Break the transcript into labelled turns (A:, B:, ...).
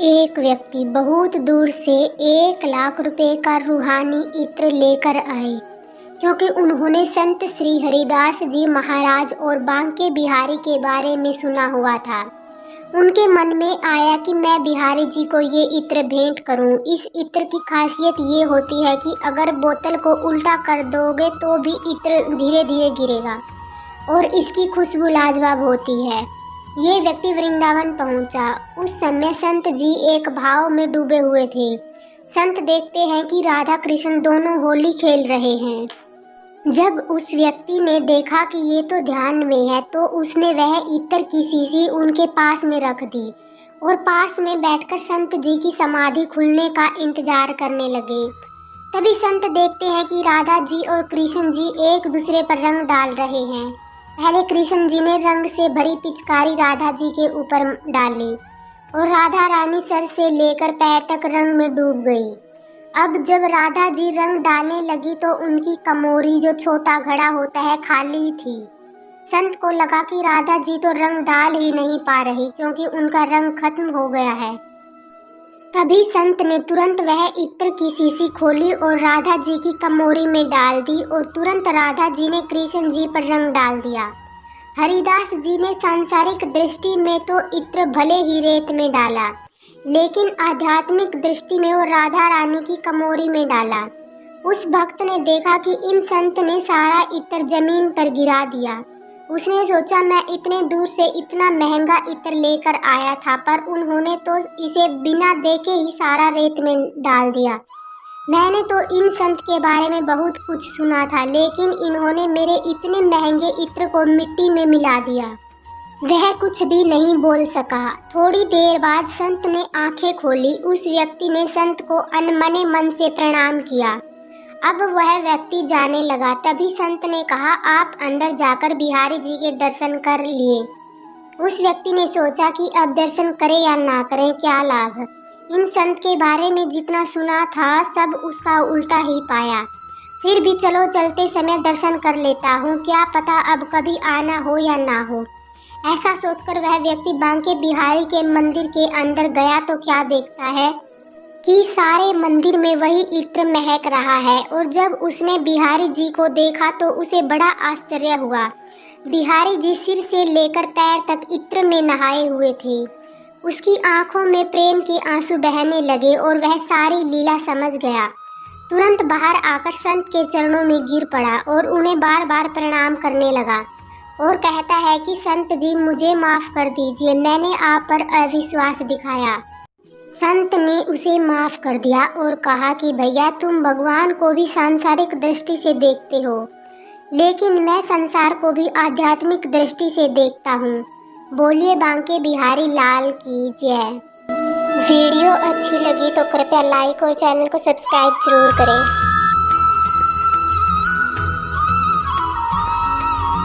A: एक व्यक्ति बहुत दूर से 1 लाख रुपए का रूहानी इत्र लेकर आए, क्योंकि उन्होंने संत श्री हरिदास जी महाराज और बांके बिहारी के बारे में सुना हुआ था। उनके मन में आया कि मैं बिहारी जी को ये इत्र भेंट करूं। इस इत्र की खासियत ये होती है कि अगर बोतल को उल्टा कर दोगे तो भी इत्र धीरे धीरे गिरेगा और इसकी खुशबू लाजवाब होती है। ये व्यक्ति वृंदावन पहुंचा। उस समय संत जी एक भाव में डूबे हुए थे। संत देखते हैं कि राधा कृष्ण दोनों होली खेल रहे हैं। जब उस व्यक्ति ने देखा कि ये तो ध्यान में है, तो उसने वह इत्र की शीशी उनके पास में रख दी और पास में बैठकर संत जी की समाधि खुलने का इंतजार करने लगे। तभी संत देखते हैं कि राधा जी और कृष्ण जी एक दूसरे पर रंग डाल रहे हैं। पहले कृष्ण जी ने रंग से भरी पिचकारी राधा जी के ऊपर डाली और राधा रानी सर से लेकर पैर तक रंग में डूब गई। अब जब राधा जी रंग डालने लगी तो उनकी कमोरी, जो छोटा घड़ा होता है, खाली थी। संत को लगा कि राधा जी तो रंग डाल ही नहीं पा रही, क्योंकि उनका रंग खत्म हो गया है। तभी संत ने तुरंत वह इत्र की शीशी खोली और राधा जी की कमोरी में डाल दी और तुरंत राधा जी ने कृष्ण जी पर रंग डाल दिया। हरिदास जी ने सांसारिक दृष्टि में तो इत्र भले ही रेत में डाला, लेकिन आध्यात्मिक दृष्टि में वो राधा रानी की कमोरी में डाला। उस भक्त ने देखा कि इन संत ने सारा इत्र जमीन पर गिरा दिया। उसने सोचा, मैं इतने दूर से इतना महंगा इत्र लेकर आया था, पर उन्होंने तो इसे बिना देखे ही सारा रेत में डाल दिया। मैंने तो इन संत के बारे में बहुत कुछ सुना था, लेकिन इन्होंने मेरे इतने महंगे इत्र को मिट्टी में मिला दिया। वह कुछ भी नहीं बोल सका। थोड़ी देर बाद संत ने आंखें खोली। उस व्यक्ति ने संत को अनमने मन से प्रणाम किया। अब वह व्यक्ति जाने लगा। तभी संत ने कहा, आप अंदर जाकर बिहारी जी के दर्शन कर लिए। उस व्यक्ति ने सोचा कि अब दर्शन करें या ना करें, क्या लाभ। इन संत के बारे में जितना सुना था सब उसका उल्टा ही पाया। फिर भी चलो, चलते समय दर्शन कर लेता हूँ, क्या पता अब कभी आना हो या ना हो। ऐसा सोचकर वह व्यक्ति बांके बिहारी के मंदिर के अंदर गया तो क्या देखता है कि सारे मंदिर में वही इत्र महक रहा है। और जब उसने बिहारी जी को देखा तो उसे बड़ा आश्चर्य हुआ। बिहारी जी सिर से लेकर पैर तक इत्र में नहाए हुए थे। उसकी आंखों में प्रेम के आंसू बहने लगे और वह सारी लीला समझ गया। तुरंत बाहर आकर संत के चरणों में गिर पड़ा और उन्हें बार बार प्रणाम करने लगा और कहता है कि संत जी, मुझे माफ़ कर दीजिए, मैंने आप पर अविश्वास दिखाया। संत ने उसे माफ़ कर दिया और कहा कि भैया, तुम भगवान को भी सांसारिक दृष्टि से देखते हो, लेकिन मैं संसार को भी आध्यात्मिक दृष्टि से देखता हूँ। बोलिए बांके बिहारी लाल की जय। वीडियो अच्छी लगी तो कृपया लाइक और चैनल को सब्सक्राइब जरूर करें।